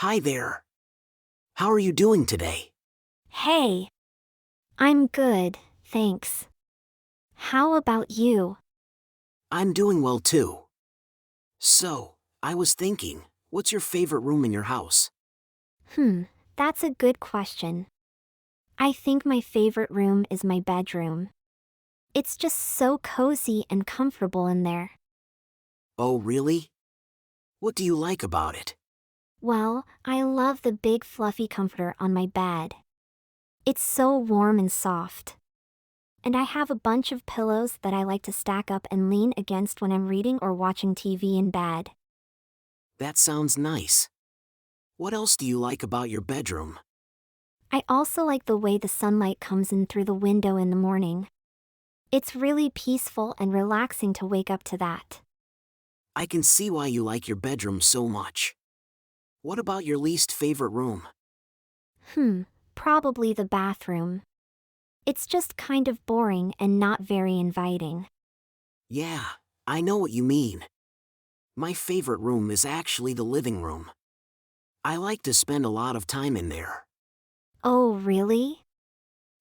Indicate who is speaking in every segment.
Speaker 1: Hi there. How are you doing today?
Speaker 2: Hey, I'm good, thanks. How about you?
Speaker 1: I'm doing well too. So, I was thinking, what's your favorite room in your house?
Speaker 2: Hmm, that's a good question. I think my favorite room is my bedroom. It's just so cozy and comfortable in there.
Speaker 1: Oh, really? What do you like about it?
Speaker 2: Well, I love the big fluffy comforter on my bed. It's so warm and soft. And I have a bunch of pillows that I like to stack up and lean against when I'm reading or watching TV in bed.
Speaker 1: That sounds nice. What else do you like about your bedroom?
Speaker 2: I also like the way the sunlight comes in through the window in the morning. It's really peaceful and relaxing to wake up to that.
Speaker 1: I can see why you like your bedroom so much. What about your least favorite room?
Speaker 2: Hmm, probably the bathroom. It's just kind of boring and not very inviting.
Speaker 1: Yeah, I know what you mean. My favorite room is actually the living room. I like to spend a lot of time in there.
Speaker 2: Oh, really?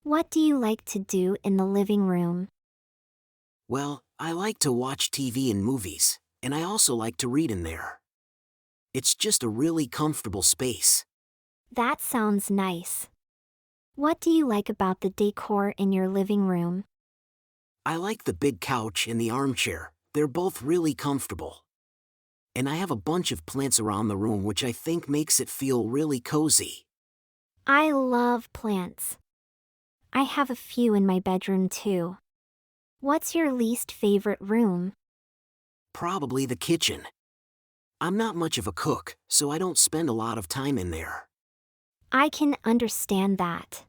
Speaker 2: What do you like to do in the living room?
Speaker 1: Well, I like to watch TV and movies, and I also like to read in there. It's just a really comfortable space.
Speaker 2: That sounds nice. What do you like about the decor in your living room?
Speaker 1: I like the big couch and the armchair, they're both really comfortable. And I have a bunch of plants around the room which I think makes it feel really cozy.
Speaker 2: I love plants. I have a few in my bedroom too. What's your least favorite room?
Speaker 1: Probably the kitchen. I'm not much of a cook, so I don't spend a lot of time in there.
Speaker 2: I can understand that.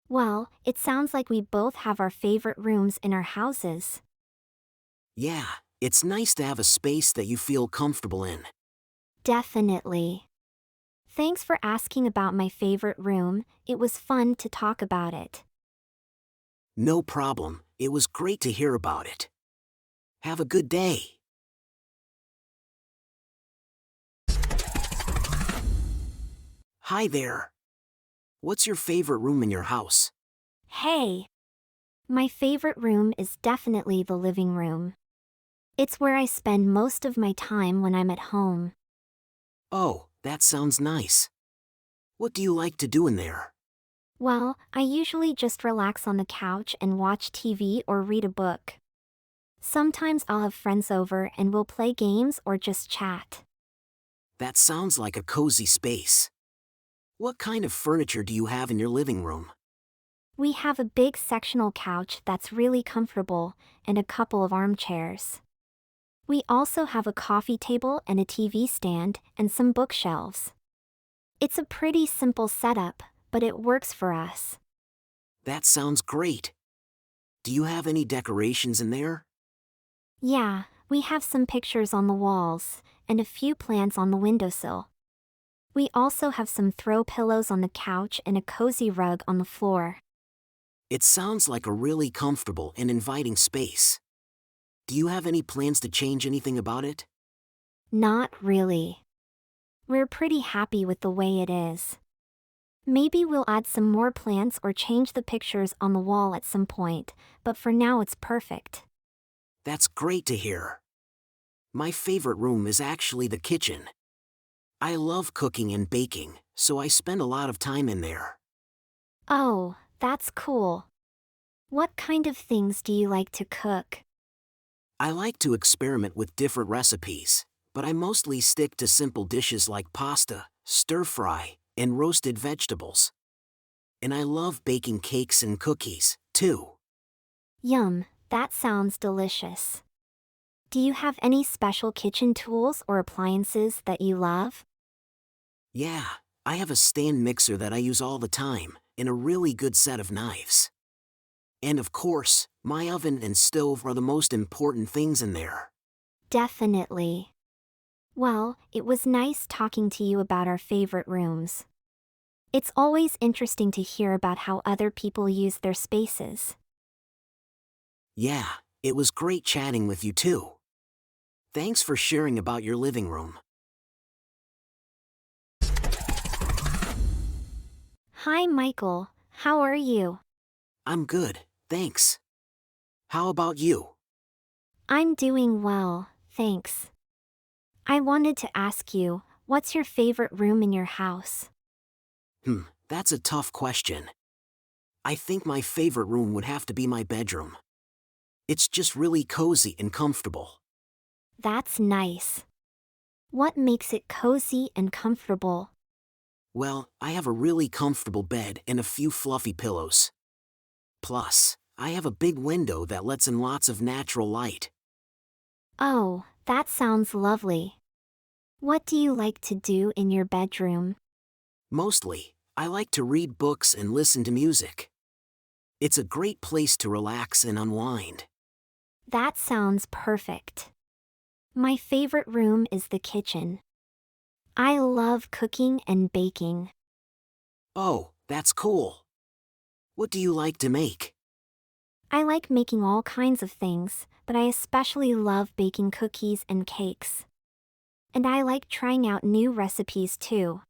Speaker 2: Well, it sounds like we both have our favorite rooms in our houses.
Speaker 1: Yeah, it's nice to have a space that you feel comfortable in.
Speaker 2: Definitely. Thanks for asking about my favorite room, it was fun to talk about it.
Speaker 1: No problem, it was great to hear about it. Have a good day. Hi there. What's your favorite room in your house?
Speaker 2: Hey! My favorite room is definitely the living room. It's where I spend most of my time when I'm at home.
Speaker 1: Oh, that sounds nice. What do you like to do in there?
Speaker 2: Well, I usually just relax on the couch and watch TV or read a book. Sometimes I'll have friends over and we'll play games or just chat.
Speaker 1: That sounds like a cozy space. What kind of furniture do you have in your living room?
Speaker 2: We have a big sectional couch that's really comfortable and a couple of armchairs. We also have a coffee table and a TV stand and some bookshelves. It's a pretty simple setup, but it works for us.
Speaker 1: That sounds great. Do you have any decorations in there?
Speaker 2: Yeah, we have some pictures on the walls and a few plants on the windowsill. We also have some throw pillows on the couch and a cozy rug on the floor.
Speaker 1: It sounds like a really comfortable and inviting space. Do you have any plans to change anything about it?
Speaker 2: Not really. We're pretty happy with the way it is. Maybe we'll add some more plants or change the pictures on the wall at some point, but for now it's perfect.
Speaker 1: That's great to hear. My favorite room is actually the kitchen. I love cooking and baking, so I spend a lot of time in there.
Speaker 2: Oh, that's cool. What kind of things do you like to cook?
Speaker 1: I like to experiment with different recipes, but I mostly stick to simple dishes like pasta, stir-fry, and roasted vegetables. And I love baking cakes and cookies, too.
Speaker 2: Yum, that sounds delicious. Do you have any special kitchen tools or appliances that you love?
Speaker 1: Yeah, I have a stand mixer that I use all the time, and a really good set of knives. And of course, my oven and stove are the most important things in there.
Speaker 2: Definitely. Well, it was nice talking to you about our favorite rooms. It's always interesting to hear about how other people use their spaces.
Speaker 1: Yeah, it was great chatting with you too. Thanks for sharing about your living room.
Speaker 2: Hi, Michael. How are you?
Speaker 1: I'm good, thanks. How about you?
Speaker 2: I'm doing well, thanks. I wanted to ask you, what's your favorite room in your house?
Speaker 1: That's a tough question. I think my favorite room would have to be my bedroom. It's just really cozy and comfortable.
Speaker 2: That's nice. What makes it cozy and comfortable?
Speaker 1: Well, I have a really comfortable bed and a few fluffy pillows. Plus, I have a big window that lets in lots of natural light.
Speaker 2: Oh, that sounds lovely. What do you like to do in your bedroom?
Speaker 1: Mostly, I like to read books and listen to music. It's a great place to relax and unwind.
Speaker 2: That sounds perfect. My favorite room is the kitchen. I love cooking and baking.
Speaker 1: Oh, that's cool. What do you like to make?
Speaker 2: I like making all kinds of things, but I especially love baking cookies and cakes. And I like trying out new recipes too.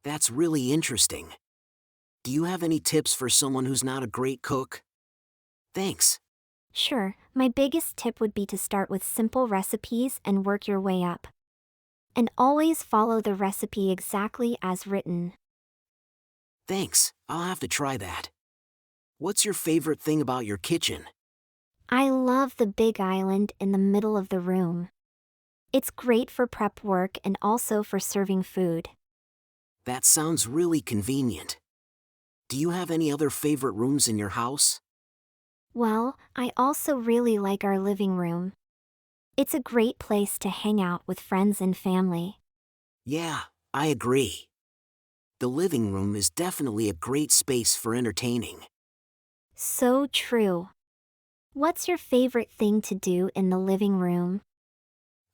Speaker 1: That's really interesting. Do you have any tips for someone who's not a great cook? Thanks.
Speaker 2: Sure, my biggest tip would be to start with simple recipes and work your way up. And always follow the recipe exactly as written.
Speaker 1: Thanks, I'll have to try that. What's your favorite thing about your kitchen?
Speaker 2: I love the big island in the middle of the room. It's great for prep work and also for serving food.
Speaker 1: That sounds really convenient. Do you have any other favorite rooms in your house?
Speaker 2: Well, I also really like our living room. It's a great place to hang out with friends and family.
Speaker 1: Yeah, I agree. The living room is definitely a great space for entertaining.
Speaker 2: So true. What's your favorite thing to do in the living room?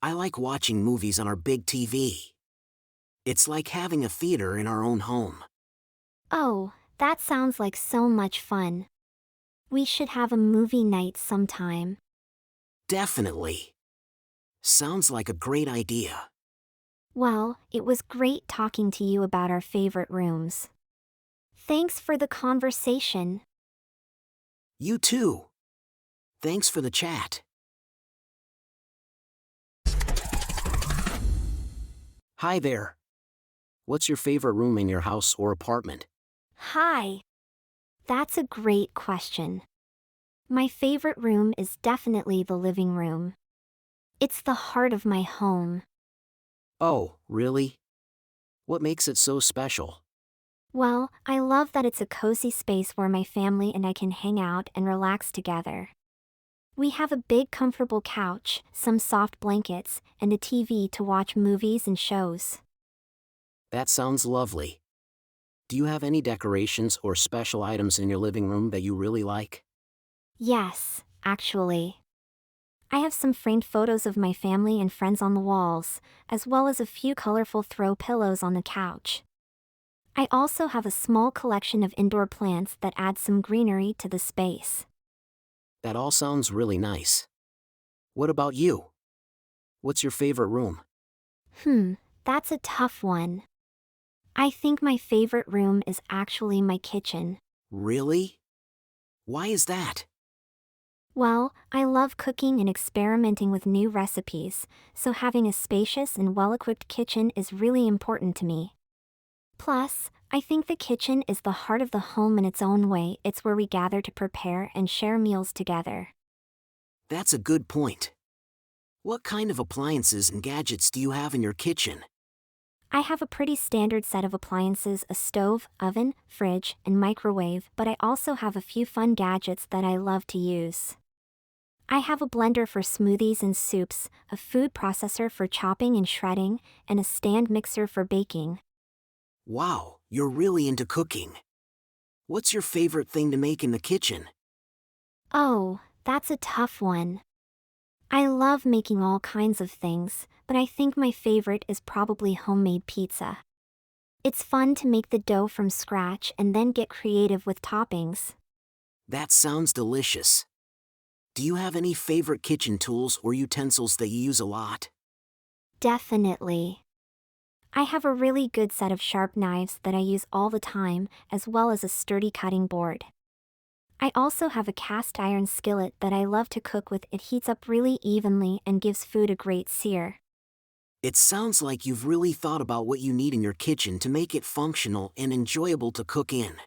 Speaker 1: I like watching movies on our big TV. It's like having a theater in our own home.
Speaker 2: Oh, that sounds like so much fun. We should have a movie night sometime.
Speaker 1: Definitely. Sounds like a great idea.
Speaker 2: Well, it was great talking to you about our favorite rooms. Thanks for the conversation.
Speaker 1: You too. Thanks for the chat. Hi there. What's your favorite room in your house or apartment?
Speaker 2: Hi. That's a great question. My favorite room is definitely the living room. It's the heart of my home.
Speaker 1: Oh, really? What makes it so special?
Speaker 2: Well, I love that it's a cozy space where my family and I can hang out and relax together. We have a big comfortable couch, some soft blankets, and a TV to watch movies and shows.
Speaker 1: That sounds lovely. Do you have any decorations or special items in your living room that you really like?
Speaker 2: Yes, actually. I have some framed photos of my family and friends on the walls, as well as a few colorful throw pillows on the couch. I also have a small collection of indoor plants that add some greenery to the space.
Speaker 1: That all sounds really nice. What about you? What's your favorite room?
Speaker 2: Hmm, that's a tough one. I think my favorite room is actually my kitchen.
Speaker 1: Really? Why is that?
Speaker 2: Well, I love cooking and experimenting with new recipes, so having a spacious and well-equipped kitchen is really important to me. Plus, I think the kitchen is the heart of the home in its own way. It's where we gather to prepare and share meals together.
Speaker 1: That's a good point. What kind of appliances and gadgets do you have in your kitchen?
Speaker 2: I have a pretty standard set of appliances: a stove, oven, fridge, and microwave, but I also have a few fun gadgets that I love to use. I have a blender for smoothies and soups, a food processor for chopping and shredding, and a stand mixer for baking.
Speaker 1: Wow, you're really into cooking. What's your favorite thing to make in the kitchen?
Speaker 2: Oh, that's a tough one. I love making all kinds of things, but I think my favorite is probably homemade pizza. It's fun to make the dough from scratch and then get creative with toppings.
Speaker 1: That sounds delicious. Do you have any favorite kitchen tools or utensils that you use a lot?
Speaker 2: Definitely. I have a really good set of sharp knives that I use all the time, as well as a sturdy cutting board. I also have a cast iron skillet that I love to cook with. It heats up really evenly and gives food a great sear.
Speaker 1: It sounds like you've really thought about what you need in your kitchen to make it functional and enjoyable to cook in.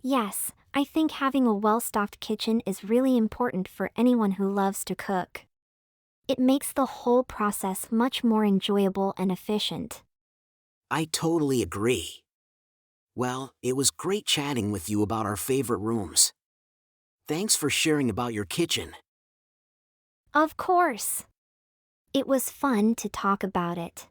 Speaker 2: Yes, I think having a well-stocked kitchen is really important for anyone who loves to cook. It makes the whole process much more enjoyable and efficient.
Speaker 1: I totally agree. Well, it was great chatting with you about our favorite rooms. Thanks for sharing about your kitchen.
Speaker 2: Of course! It was fun to talk about it.